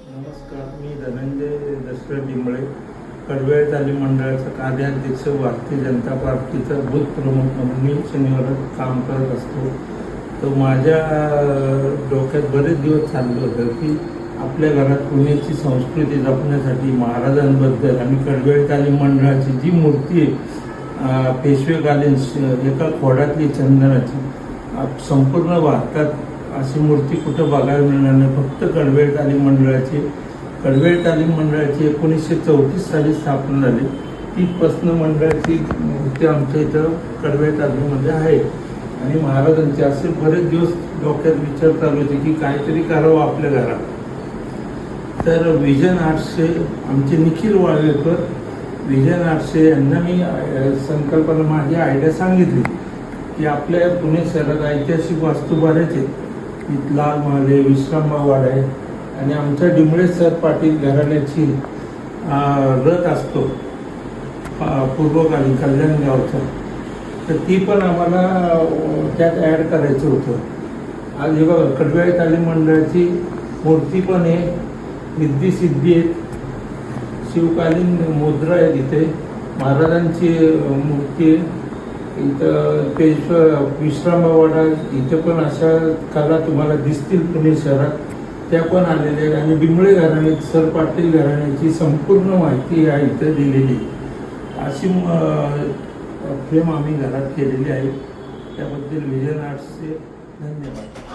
नमस्कार, मी धनंजय दशरथ डिंबळे, कडवेळ तालीम मंडळाचा कार्याध्यक्ष, भारतीय जनता पार्टीचा बूथ प्रमुख म्हणून मी शनिवार काम करत असतो. तर माझ्या डोक्यात बरेच दिवस चाललं होतं की आपल्या घरात पुण्याची संस्कृती जपण्यासाठी महाराजांबद्दल आणि कडवेळ तालीम मंडळाची जी मूर्ती आहे पेशवेकालीन एका खोडातली चंदनाची, संपूर्ण भारतात अशी मूर्ती कुठं बघायला मिळणार नाही. फक्त कडवेळ तालीम मंडळाची 1934 साली स्थापना झाली. तीपासून मंडळाची मूर्ती आमच्या इथं कडवेळ तालीममध्ये आहे. आणि महाराजांचे असे बरेच दिवस डोक्यात विचार चालू होते की काहीतरी करावं आपल्या घरात. तर विजन आर्ट्सचे आमचे निखिल वाळवेकर, विजन आर्ट्सचे यांना मी संकल्पना, माझी आयडिया सांगितली की आपल्या पुणे शहरात ऐतिहासिक वास्तू बऱ्याच आहेत. लाल महाल आहे, विश्रामबाग वाडा आहे आणि आमच्या डिंबळे सर पाटील घराण्याची रथ असतो पूर्वकालीन कल्याण गावचा, तर ती पण आम्हाला त्यात ॲड करायचं होतं. आज हे बघा, कडवेळ तालीम मंडळाची मूर्ती पण आहे, रिद्धी सिद्धी आहेत, शिवकालीन मुद्रा आहे, तिथे महाराजांची मूर्ती आहे. इथं विश्रामबागवाडा, इथं पण अशा कला तुम्हाला दिसतील पुणे शहरात, त्या पण आलेल्या आहेत. आणि डिंबळे घराणे, सर पाटील घराण्याची संपूर्ण माहिती या इथं दिलेली. अशी फ्रेम आम्ही घरात केलेली आहे. त्याबद्दल विजन आर्ट्सचे धन्यवाद.